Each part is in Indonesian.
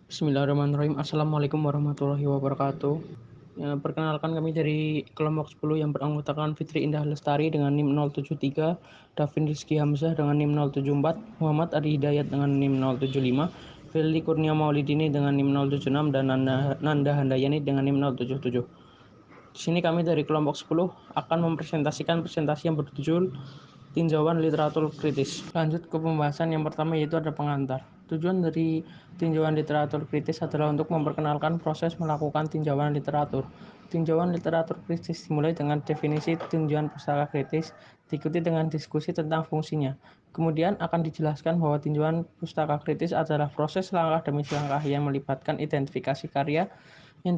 Bismillahirrahmanirrahim. Assalamualaikum warahmatullahi wabarakatuh. Perkenalkan kami dari kelompok 10 yang beranggotakan Fitri Indah Lestari dengan NIM 073, Davin Rizky Hamzah dengan NIM 074, Muhammad Adi Hidayat dengan NIM 075, Feli Kurnia Maulidini dengan NIM 076, dan Nanda Handayani dengan NIM 077. Di sini kami dari kelompok 10 akan mempresentasikan presentasi yang berjudul Tinjauan Literatur Kritis. Lanjut ke pembahasan yang pertama, yaitu ada pengantar. Tujuan dari tinjauan literatur kritis adalah untuk memperkenalkan proses melakukan tinjauan literatur. Tinjauan literatur kritis dimulai dengan definisi tinjauan pustaka kritis, diikuti dengan diskusi tentang fungsinya. Kemudian akan dijelaskan bahwa tinjauan pustaka kritis adalah proses langkah demi langkah yang melibatkan identifikasi karya yang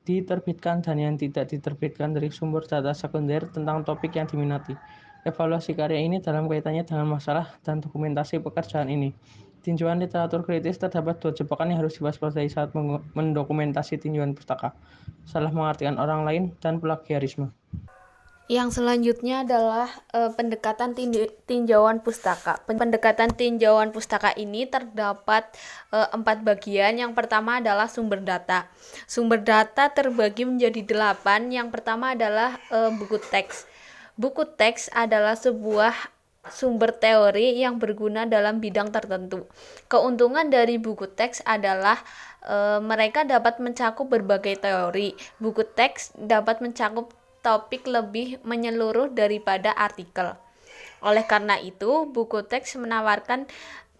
diterbitkan dan yang tidak diterbitkan dari sumber data sekunder tentang topik yang diminati. Evaluasi karya ini dalam kaitannya dengan masalah dan dokumentasi pekerjaan ini. Tinjauan literatur kritis terdapat dua jebakan yang harus diwaspadai saat mendokumentasi tinjauan pustaka: salah mengartikan orang lain dan plagiarisme. Yang selanjutnya adalah pendekatan tinjauan pustaka. Pendekatan tinjauan pustaka ini terdapat 4 bagian. Yang pertama adalah sumber data. Sumber data terbagi menjadi 8. Yang pertama adalah buku teks. Buku teks adalah sebuah sumber teori yang berguna dalam bidang tertentu. Keuntungan dari buku teks adalah mereka dapat mencakup berbagai teori. Buku teks dapat mencakup topik lebih menyeluruh daripada artikel. Oleh karena itu, buku teks menawarkan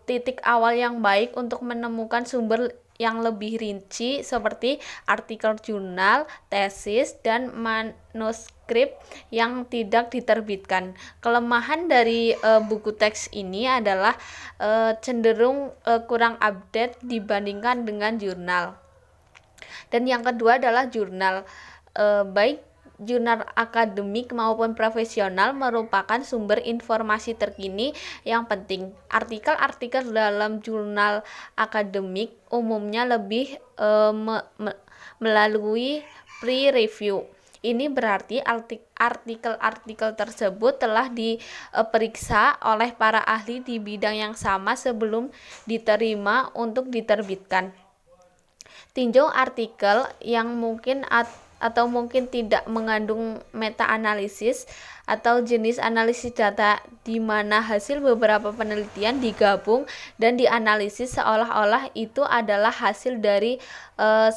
titik awal yang baik untuk menemukan sumber yang lebih rinci seperti artikel jurnal, tesis, dan manuskrip yang tidak diterbitkan. Kelemahan dari buku teks ini adalah cenderung kurang update dibandingkan dengan jurnal. Dan yang kedua adalah jurnal. Baik jurnal akademik maupun profesional merupakan sumber informasi terkini yang penting. Artikel-artikel dalam jurnal akademik umumnya lebih melalui pre-review. Ini berarti artikel-artikel tersebut telah diperiksa oleh para ahli di bidang yang sama sebelum diterima untuk diterbitkan. Tinjau artikel yang mungkin atau mungkin tidak mengandung meta-analisis atau jenis analisis data di mana hasil beberapa penelitian digabung dan dianalisis seolah-olah itu adalah hasil dari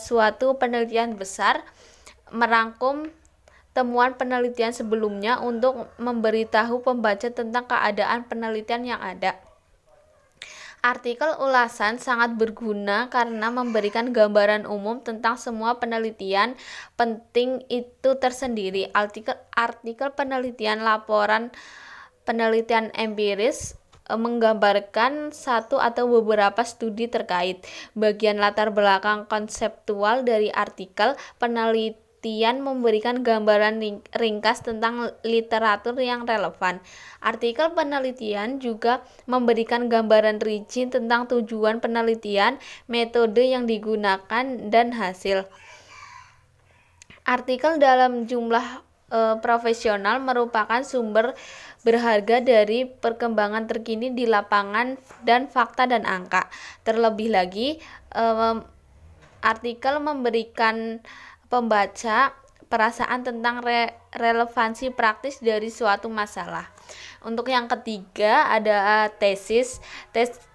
suatu penelitian besar, merangkum temuan penelitian sebelumnya untuk memberitahu pembaca tentang keadaan penelitian yang ada. Artikel ulasan sangat berguna karena memberikan gambaran umum tentang semua penelitian penting itu tersendiri. Artikel penelitian laporan penelitian empiris menggambarkan satu atau beberapa studi terkait. Bagian latar belakang konseptual dari artikel penelitian memberikan gambaran ringkas tentang literatur yang relevan. Artikel penelitian juga memberikan gambaran rinci tentang tujuan penelitian, metode yang digunakan, dan hasil. Artikel dalam jumlah profesional merupakan sumber berharga dari perkembangan terkini di lapangan dan fakta dan angka. Terlebih lagi, artikel memberikan pembaca perasaan tentang relevansi praktis dari suatu masalah. Untuk yang ketiga ada tesis.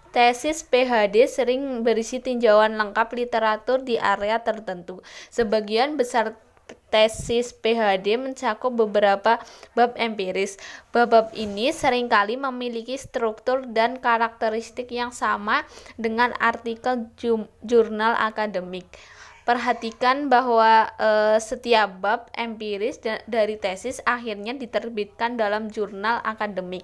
Tesis PhD sering berisi tinjauan lengkap literatur di area tertentu. Sebagian besar tesis PhD mencakup beberapa bab empiris. Bab-bab ini seringkali memiliki struktur dan karakteristik yang sama dengan artikel jurnal akademik. Perhatikan bahwa setiap bab empiris dari tesis akhirnya diterbitkan dalam jurnal akademik.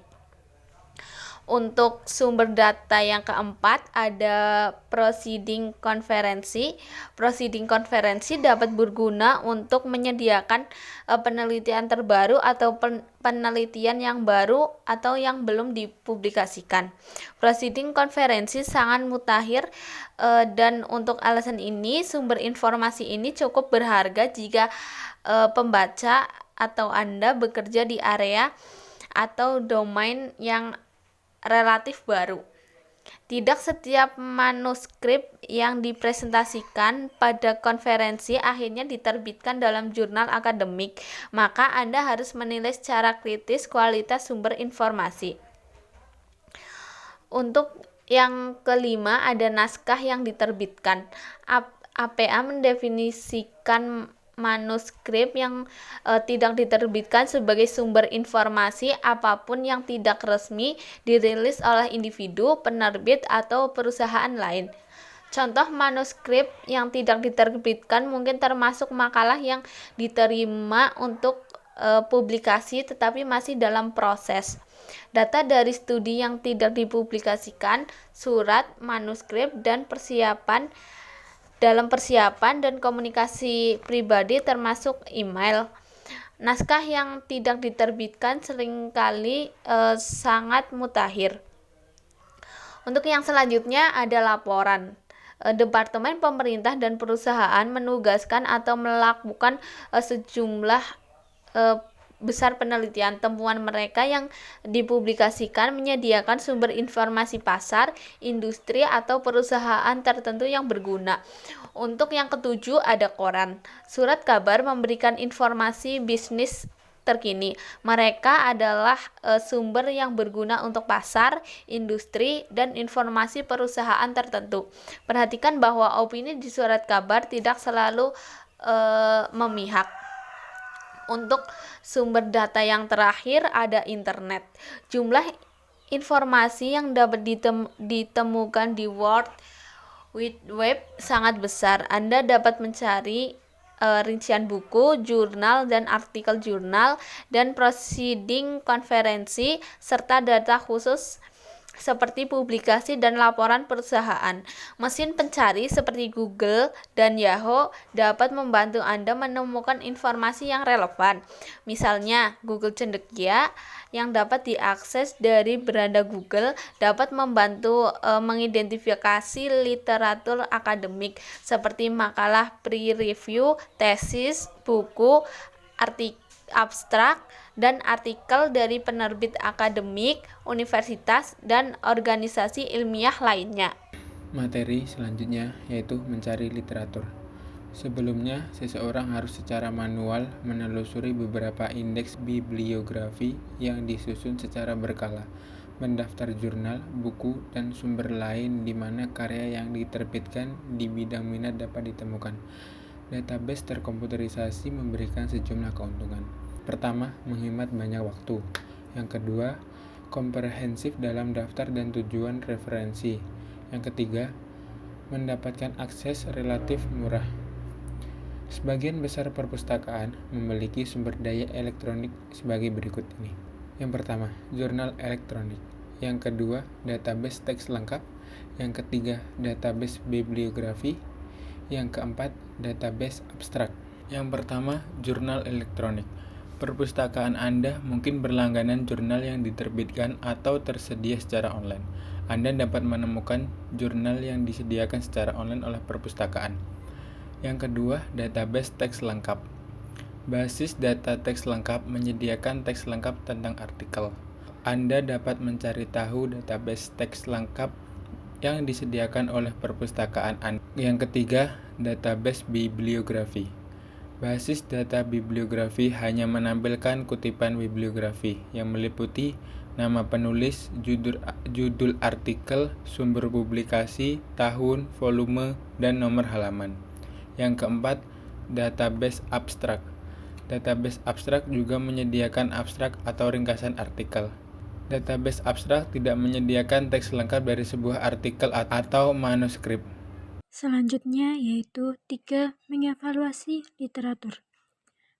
Untuk sumber data yang keempat ada proceeding konferensi. Proceeding konferensi dapat berguna untuk menyediakan penelitian terbaru atau penelitian yang baru atau yang belum dipublikasikan. Proceeding konferensi sangat mutakhir dan untuk alasan ini sumber informasi ini cukup berharga jika pembaca atau Anda bekerja di area atau domain yang relatif baru. Tidak setiap manuskrip yang dipresentasikan pada konferensi akhirnya diterbitkan dalam jurnal akademik, maka Anda harus menilai secara kritis kualitas sumber informasi. Untuk yang kelima, ada naskah yang diterbitkan. APA mendefinisikan manuskrip yang tidak diterbitkan sebagai sumber informasi apapun yang tidak resmi dirilis oleh individu, penerbit, atau perusahaan lain. Contoh manuskrip yang tidak diterbitkan mungkin termasuk makalah yang diterima untuk publikasi tetapi masih dalam proses. Data dari studi yang tidak dipublikasikan, surat, manuskrip, dan persiapan dan komunikasi pribadi termasuk email. Naskah yang tidak diterbitkan seringkali sangat mutakhir. Untuk yang selanjutnya ada laporan. Departemen pemerintah dan perusahaan menugaskan atau melakukan sejumlah besar penelitian. Temuan mereka yang dipublikasikan menyediakan sumber informasi pasar, industri, atau perusahaan tertentu yang berguna. Untuk yang ketujuh ada koran. Surat kabar memberikan informasi bisnis terkini. Mereka adalah sumber yang berguna untuk pasar, industri, dan informasi perusahaan tertentu. Perhatikan bahwa opini di surat kabar tidak selalu memihak. Untuk sumber data yang terakhir ada internet. Jumlah informasi yang dapat ditemukan di World Wide Web sangat besar. Anda dapat mencari rincian buku, jurnal, dan artikel jurnal, dan proceeding konferensi, serta data khusus seperti publikasi dan laporan perusahaan. Mesin pencari seperti Google dan Yahoo dapat membantu Anda menemukan informasi yang relevan. Misalnya, Google Cendekia yang dapat diakses dari beranda Google dapat membantu mengidentifikasi literatur akademik seperti makalah pre-review, tesis, buku, artikel abstrak, dan artikel dari penerbit akademik, universitas, dan organisasi ilmiah lainnya. Materi selanjutnya yaitu mencari literatur. Sebelumnya, seseorang harus secara manual menelusuri beberapa indeks bibliografi yang disusun secara berkala, mendaftar jurnal, buku, dan sumber lain di mana karya yang diterbitkan di bidang minat dapat ditemukan. Database terkomputerisasi memberikan sejumlah keuntungan. Pertama, menghemat banyak waktu. Yang kedua, komprehensif dalam daftar dan tujuan referensi. Yang ketiga, mendapatkan akses relatif murah. Sebagian besar perpustakaan memiliki sumber daya elektronik sebagai berikut ini. Yang pertama, jurnal elektronik. Yang kedua, database teks lengkap. Yang ketiga, database bibliografi. Yang keempat, database abstrak. Yang pertama, jurnal elektronik. Perpustakaan Anda mungkin berlangganan jurnal yang diterbitkan atau tersedia secara online. Anda dapat menemukan jurnal yang disediakan secara online oleh perpustakaan. Yang kedua, database teks lengkap. Basis data teks lengkap menyediakan teks lengkap tentang artikel. Anda dapat mencari tahu database teks lengkap yang disediakan oleh perpustakaan Anda. Yang ketiga, database bibliografi. Basis data bibliografi hanya menampilkan kutipan bibliografi yang meliputi nama penulis, judul artikel, sumber publikasi, tahun, volume, dan nomor halaman. Yang keempat, database abstrak. Database abstrak juga menyediakan abstrak atau ringkasan artikel. Database abstrak tidak menyediakan teks lengkap dari sebuah artikel atau manuskrip. Selanjutnya yaitu 3. Mengevaluasi literatur.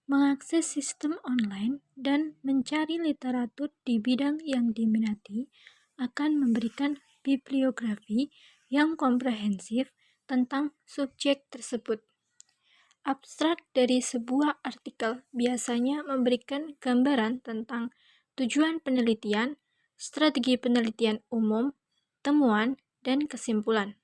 Mengakses sistem online dan mencari literatur di bidang yang diminati akan memberikan bibliografi yang komprehensif tentang subjek tersebut. Abstrak dari sebuah artikel biasanya memberikan gambaran tentang tujuan penelitian, strategi penelitian umum, temuan, dan kesimpulan.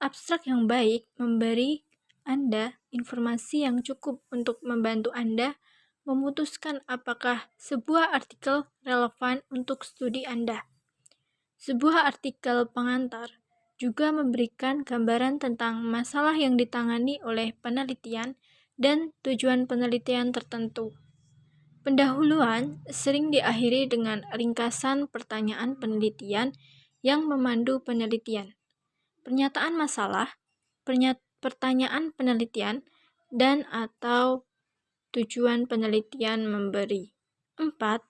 Abstrak yang baik memberi Anda informasi yang cukup untuk membantu Anda memutuskan apakah sebuah artikel relevan untuk studi Anda. Sebuah artikel pengantar juga memberikan gambaran tentang masalah yang ditangani oleh penelitian dan tujuan penelitian tertentu. Pendahuluan sering diakhiri dengan ringkasan pertanyaan penelitian yang memandu penelitian, pernyataan masalah, pertanyaan penelitian, dan atau tujuan penelitian memberi. 4.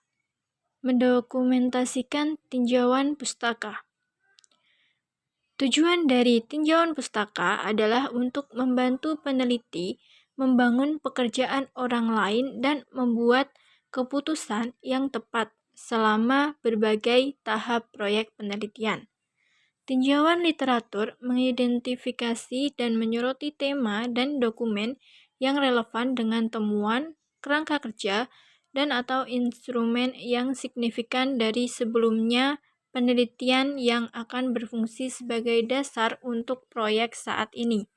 Mendokumentasikan tinjauan pustaka. Tujuan dari tinjauan pustaka adalah untuk membantu peneliti membangun pekerjaan orang lain dan membuat keputusan yang tepat selama berbagai tahap proyek penelitian. Tinjauan literatur mengidentifikasi dan menyoroti tema dan dokumen yang relevan dengan temuan, kerangka kerja, dan atau instrumen yang signifikan dari sebelumnya penelitian yang akan berfungsi sebagai dasar untuk proyek saat ini.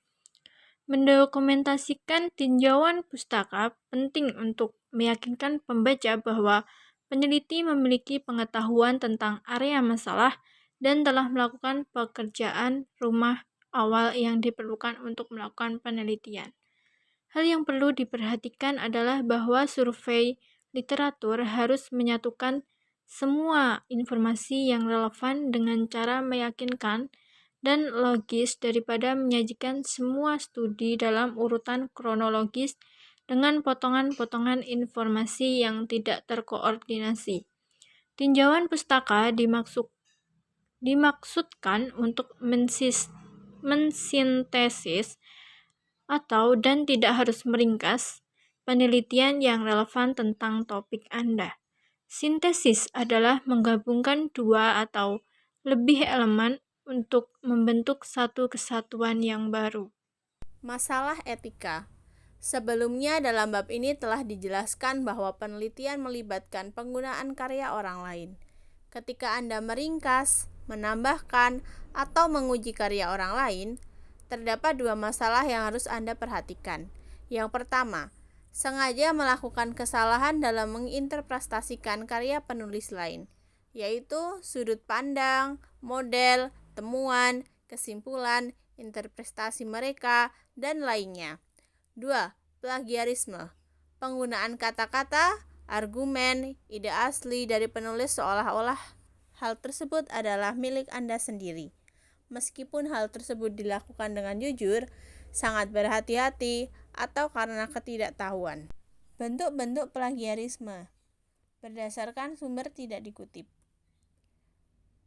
Mendokumentasikan tinjauan pustaka penting untuk meyakinkan pembaca bahwa peneliti memiliki pengetahuan tentang area masalah dan telah melakukan pekerjaan rumah awal yang diperlukan untuk melakukan penelitian. Hal yang perlu diperhatikan adalah bahwa survei literatur harus menyatukan semua informasi yang relevan dengan cara meyakinkan dan logis daripada menyajikan semua studi dalam urutan kronologis dengan potongan-potongan informasi yang tidak terkoordinasi. Tinjauan pustaka dimaksudkan untuk mensintesis dan tidak harus meringkas penelitian yang relevan tentang topik Anda. Sintesis adalah menggabungkan dua atau lebih elemen untuk membentuk satu kesatuan yang baru. Masalah etika. Sebelumnya dalam bab ini telah dijelaskan bahwa penelitian melibatkan penggunaan karya orang lain. Ketika Anda meringkas, menambahkan, atau menguji karya orang lain, terdapat dua masalah yang harus Anda perhatikan. Yang pertama, sengaja melakukan kesalahan dalam menginterpretasikan karya penulis lain, yaitu sudut pandang, model, temuan, kesimpulan, interpretasi mereka, dan lainnya. 2. Plagiarisme. Penggunaan kata-kata, argumen, ide asli dari penulis seolah-olah hal tersebut adalah milik Anda sendiri. Meskipun hal tersebut dilakukan dengan jujur, sangat berhati-hati, atau karena ketidaktahuan. Bentuk-bentuk plagiarisme berdasarkan sumber tidak dikutip.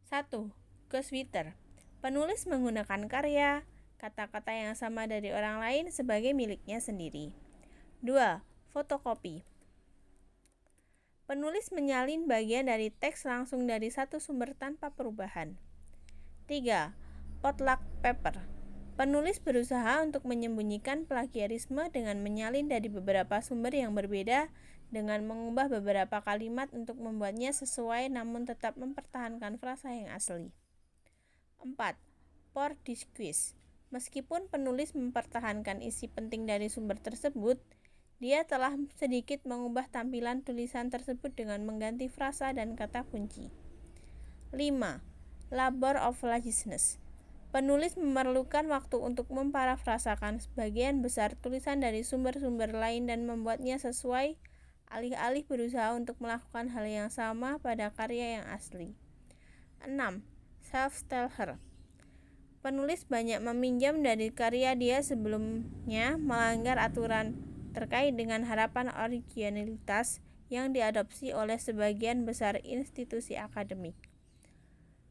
1. Ghostwriter. Penulis menggunakan karya, kata-kata yang sama dari orang lain sebagai miliknya sendiri. 2. Fotokopi. Penulis menyalin bagian dari teks langsung dari satu sumber tanpa perubahan. 3. Potluck paper. Penulis berusaha untuk menyembunyikan plagiarisme dengan menyalin dari beberapa sumber yang berbeda dengan mengubah beberapa kalimat untuk membuatnya sesuai namun tetap mempertahankan frasa yang asli. 4. For disguise. Meskipun penulis mempertahankan isi penting dari sumber tersebut, dia telah sedikit mengubah tampilan tulisan tersebut dengan mengganti frasa dan kata kunci. 5. Labor of laziness. Penulis memerlukan waktu untuk memparafrasakan sebagian besar tulisan dari sumber-sumber lain dan membuatnya sesuai, alih-alih berusaha untuk melakukan hal yang sama pada karya yang asli. 6. Self-stelher. Penulis banyak meminjam dari karya dia sebelumnya, melanggar aturan terkait dengan harapan originalitas yang diadopsi oleh sebagian besar institusi akademik.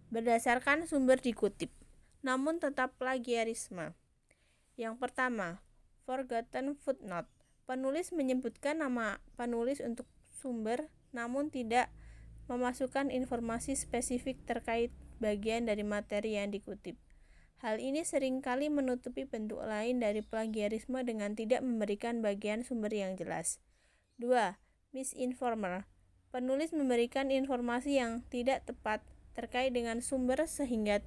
Berdasarkan sumber dikutip, namun tetap plagiarisme. Yang pertama, forgotten footnote. Penulis menyebutkan nama penulis untuk sumber, namun tidak memasukkan informasi spesifik terkait bagian dari materi yang dikutip. Hal ini seringkali menutupi bentuk lain dari plagiarisme dengan tidak memberikan bagian sumber yang jelas. 2. Misinformer. Penulis memberikan informasi yang tidak tepat terkait dengan sumber sehingga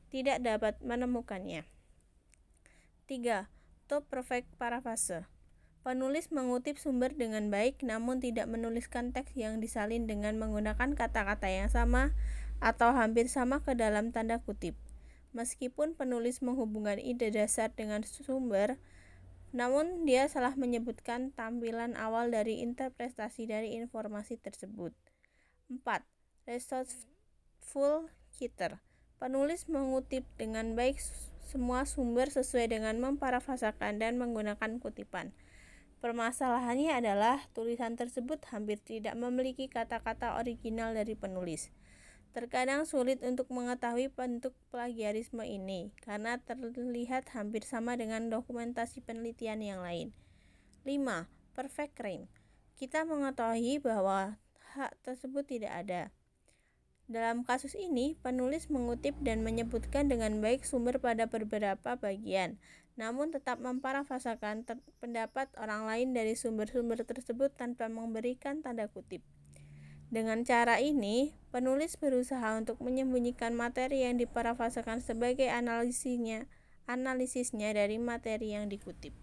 tidak dapat menemukannya. 3. To perfect paraphrase. Penulis mengutip sumber dengan baik namun tidak menuliskan teks yang disalin dengan menggunakan kata-kata yang sama atau hampir sama ke dalam tanda kutip. Meskipun penulis menghubungkan ide dasar dengan sumber, namun dia salah menyebutkan tampilan awal dari interpretasi dari informasi tersebut. 4. Resourceful citer. Penulis mengutip dengan baik semua sumber sesuai dengan memparafrasakan dan menggunakan kutipan. Permasalahannya adalah tulisan tersebut hampir tidak memiliki kata-kata original dari penulis. Terkadang sulit untuk mengetahui bentuk plagiarisme ini karena terlihat hampir sama dengan dokumentasi penelitian yang lain. 5. Perfect rhyme. Kita mengetahui bahwa hak tersebut tidak ada. Dalam kasus ini, penulis mengutip dan menyebutkan dengan baik sumber pada beberapa bagian, namun tetap memparafrasakan pendapat orang lain dari sumber-sumber tersebut tanpa memberikan tanda kutip. Dengan cara ini, penulis berusaha untuk menyembunyikan materi yang diparafrasakan sebagai analisisnya dari materi yang dikutip.